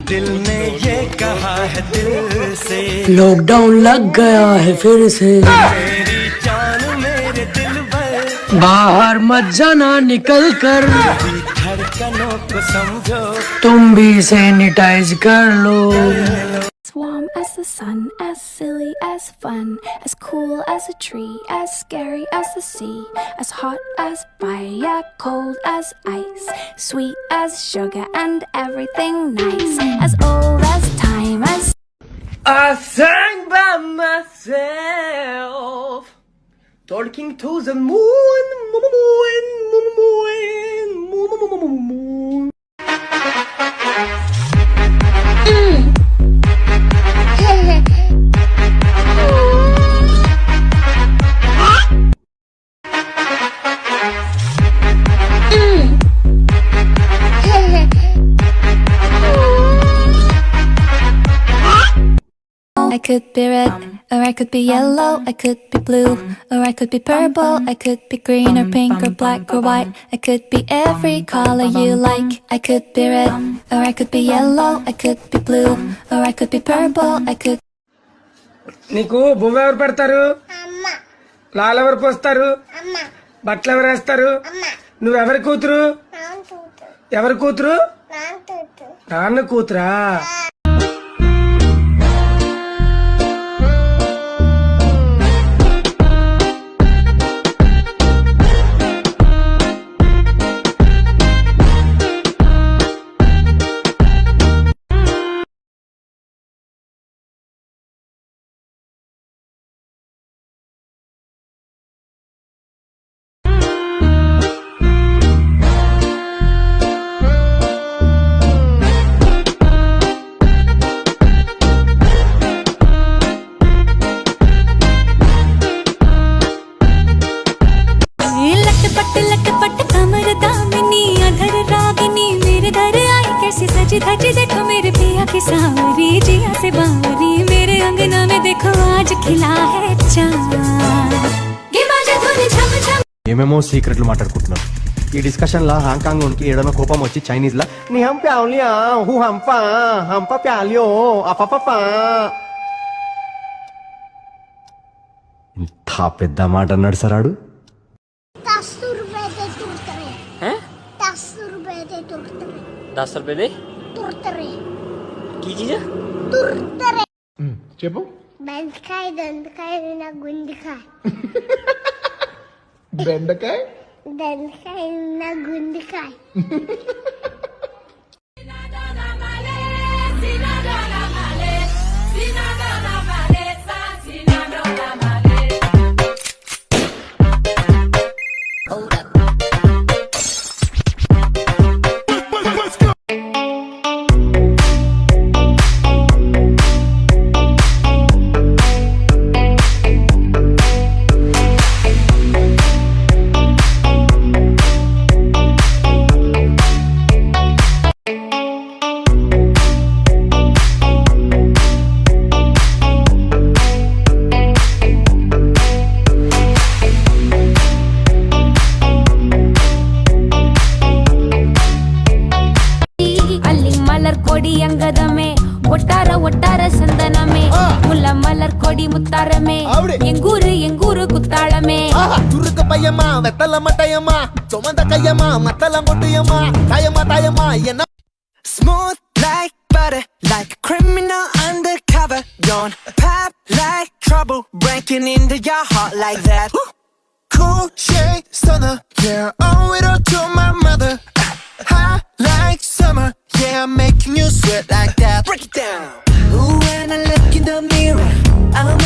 दिल ने ये कहा है दिल से, लॉकडाउन लग गया है फिर से। मेरी जान मेरे दिल भर, बाहर मत जाना निकल कर, धड़कनों को समझो, तुम भी सैनिटाइज कर लो। Warm as the sun, as silly as fun, as cool as a tree, as scary as the sea, as hot as fire, cold as ice, sweet as sugar and everything nice, as old as time, as I sang by myself, talking to the moon, moon, moon, moon, moon, moon, moon. I could be red, or I could be yellow, I could be blue, or I could be purple, I could be green or pink or black or white, I could be every color you like. I could be red, or I could be yellow, I could be blue, or I could be purple, I could. నీకు బువ్వ ఎవరు పెడతారు? లాలు ఎవరు పోస్తారు? బట్టలు ఎవరు వేస్తారు? నువ్వెవరి కూతురు? ఎవరి కూతురు? నాన్న కూతురా? सजी धजी देखो मेरे पिया की सावरी, जिया से बावरी, मेरे अंगना में देखो आज खिला है चांद। ఏమేమో సీక్రెట్లు మాట్లాడుకుంటున్నారు. ఈ డిస్కషన్ లా హాంకాంగ్ ఉనికి ఏడనో కోపం వచ్చి చైనీస్ లా నీ హం ప్యాలియా హూ హంపా హంపా ప్యాలియో అపపపా ఇంత పెద్ద మాట అన్నాడు సరాడు. 10 रुपए दे की चीज చెప్పు. బెండకాయ దొండకాయ నా గుండెకాయ బెండకాయ దొండకాయ నా గుండెకాయ. अंगदमे ಒಟ್ಟಾರ ಒಟ್ಟಾರ ಸಂದನಮೇ ಮುಲ್ಲ ಮಲರ್ ಕೊಡಿ ಮುತ್ತಾರಮೇ ಎಂಗೂರು ಕುತ್ತಾಳಮೇ துருக்கு பையமா வெத்தல மட்டையம்மா சுமந்த கையம்மா மத்தல கொட்டியம்மா தாயம்மா என்ன Smooth like butter, like a criminal undercover. Don't pop like trouble, breaking into your heart like that. Cool shade stunner, yeah, owe it all to my mother. Hot like summer, yeah, I'm making you sweat like that. Break it down. Ooh, when I look in the mirror, I'm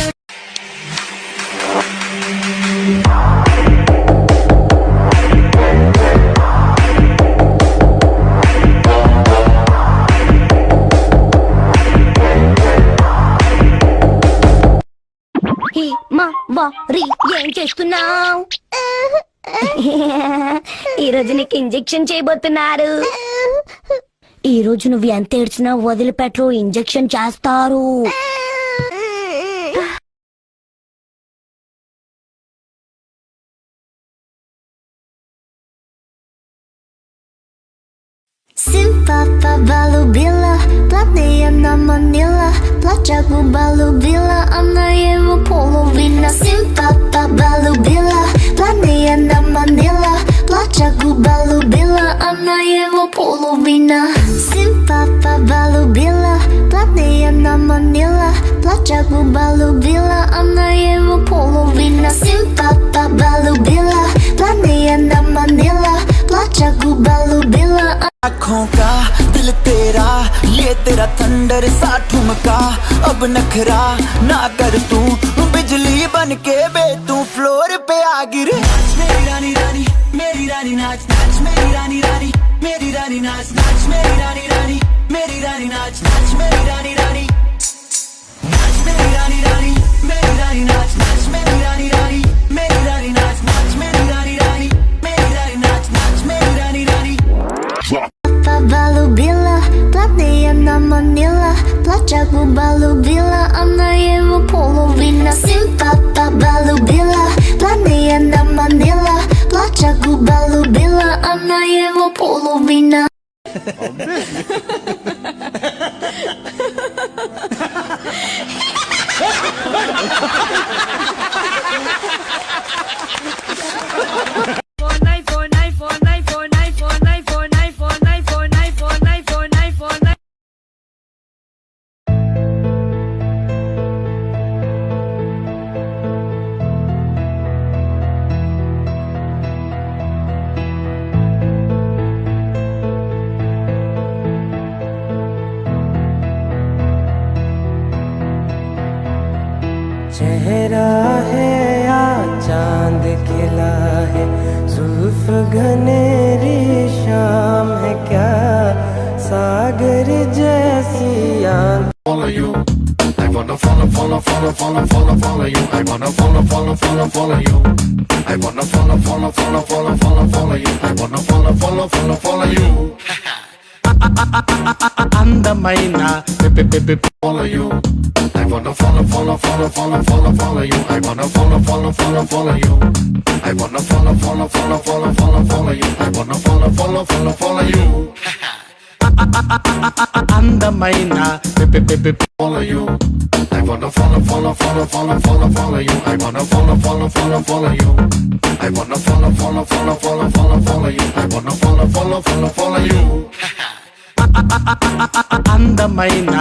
రీ ఏం చేస్తున్నావు? ఈ రోజు నీకు injection చేయబోతున్నారు. ఈ రోజు నువ్వు ఎంత ఏడ్చినా వదిలిపెట్టరు, ఇంజెక్షన్ చేస్తారు. Simpapa balubila, plateia na Manila, Plaťaku balubila, она его половина. Simpapa balubila, plateia na Manila, Plaťaku balubila, она его половина. Simpapa balubila, plateia na Manila, Plaťaku balubila, она его половина. Simpapa balubila, plateia na Manila, Plaťaku balubila. आँखों का दिल तेरा, ये तेरा थंडर सा ठुमका, अब नखरा ना कर तू, बिजली बन के बे तू फ्लोर पे आ गिरे। मेरी रानी रानी, मेरी रानी नाच नाच, मेरी रानी रानी, मेरी रानी नाच नाच, मेरी रानी रानी, मेरी रानी नाच नाच, मेरी रानी रानी नाच, मेरी रानी रानी, मेरी रानी नाच नाच, मेरी रानी रानी, मेरी रानी नाच नाच, मेरी रानी रानी, मेरी रानी नाच नाच, मेरी रानी रानी। Balubila, plateia na Manila, Plaťaku balubila, она его половина. Simpapa balubila, plateia na Manila, Plaťaku balubila, она его половина. चेहरा है या चांद खिला है, जुल्फ घनेरी शाम है क्या, सागर जैसी आंख। Follow you, I wanna follow you. I wanna follow you. I wanna follow you. I wanna follow you. అందమైన follow you. I wanna follow you. I wanna follow you. I wanna follow you. I wanna follow you. అందమైన follow you. I wanna follow you. I wanna follow you. I wanna follow you. అందమైన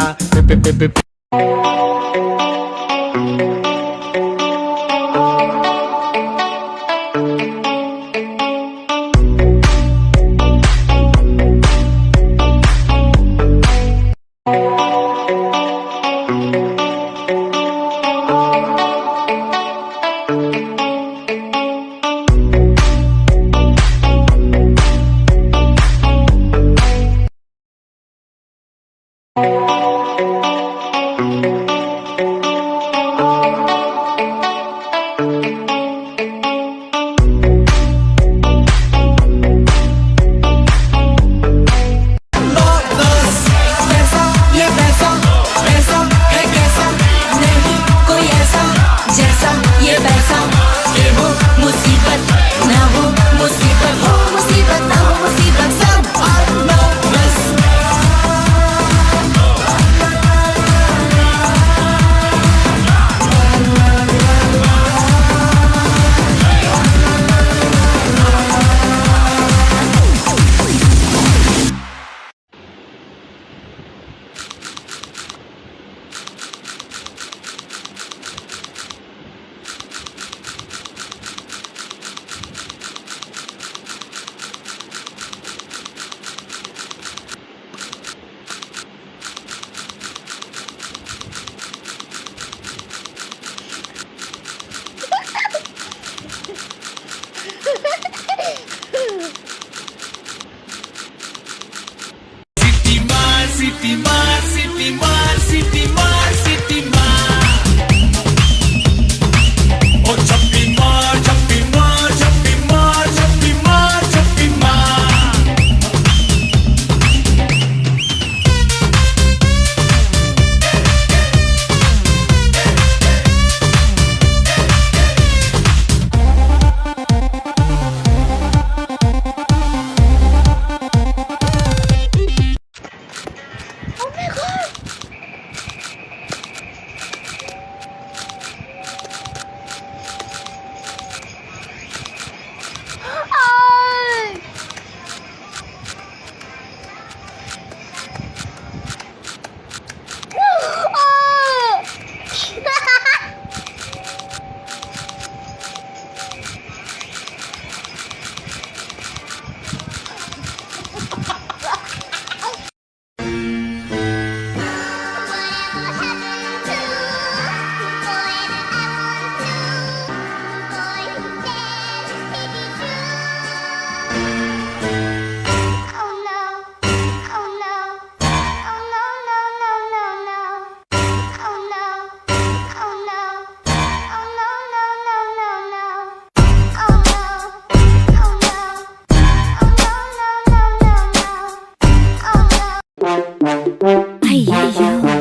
అయ్యో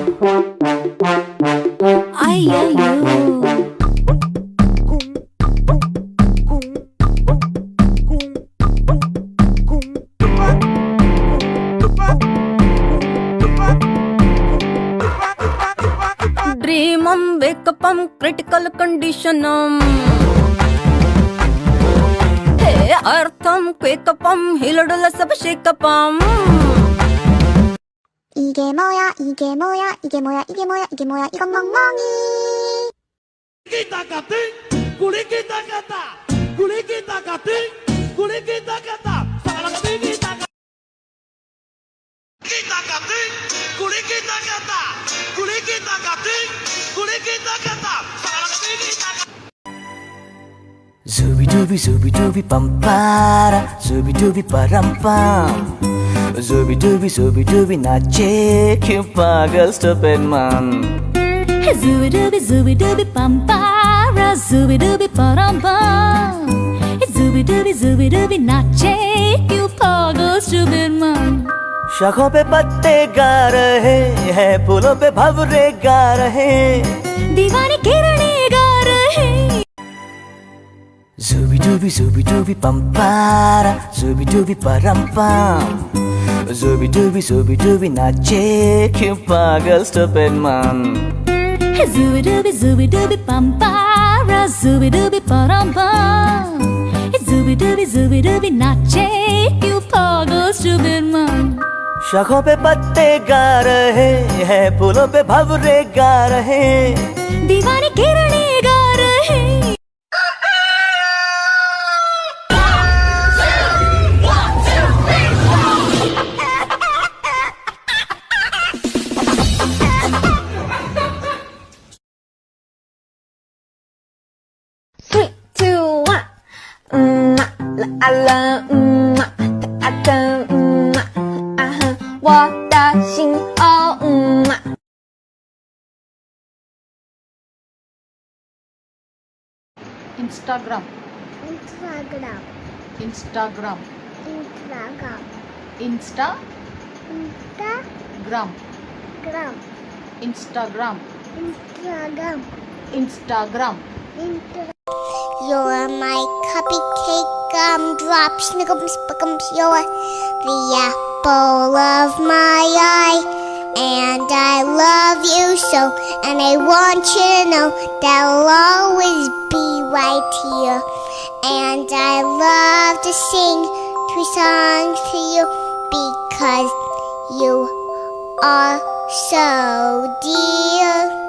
అయ్యయ్యో డ్రీమం వేకపం critical కండిషనం హే అర్థం క్వేకపం హిలడుల సభశేకపం 이게 뭐야 이게 뭐야 이게 뭐야 이게 뭐야 이게 뭐야 이건 멍멍이 Zooby dooby zooby dooby pampara Zooby dooby parampam Zooby dooby nache क्यों पागल stupid man Zooby dooby pampara Zooby dooby parampam Zooby dooby nache क्यों पागल stupid man शाखों पे पत्ते गा रहे हैं फूलों पे भंवरे गा रहे दीवानी किरणें गा रहे Zooby dooby pampara Zooby dooby parampam Zooby dooby nache क्यों पागल stupid man Zooby dooby pampara Zooby dooby parampam Zooby dooby nache क्यों पागल stupid man शाखों पे पत्ते गा रहे हैं फूलों पे भंवरे गा रहे दीवानी किरणें गा रहे Three, two, one. La la, ta ta, aha, 我的心哦，Instagram Instagram Instagram Instagram Instagram Instagram Instagram Instagram Instagram You're my cupcake gumdrop snickums spickums. You're the apple of my eye, and I love you so, and I want you to know that I'll always be right here. And I love to sing 3 songs to you because you are so dear.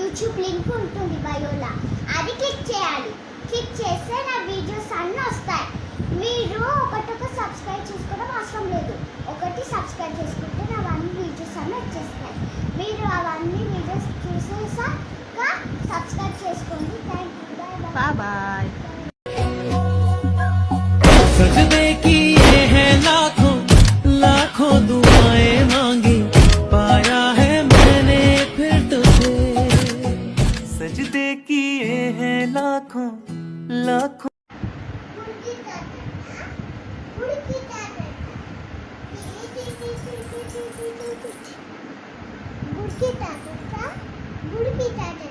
YouTube link ఉంటుంది బయోలా, అది click చేయాలి. Click చేస్తే నా videos అన్నీ వస్తాయి. మీరు ఒకటొక subscribe చేసుకోవడం అవసరం లేదు. ఒకటి సబ్స్క్రైబ్ చేసుకుంటే నా అన్ని వీడియోస్ అన్నీ వచ్చేస్తాయి. మీరు అవన్నీ వీడియోస్ చూసేసాక సబ్స్క్రైబ్ చేసుకోండి. Thank you. Bye bye. सजदे किए हैं लाखों लाखों दुआएं मांगी, पाया है मैंने फिर तुझे. सजदे किए हैं लाखों लाखों. गुड़ की ताकत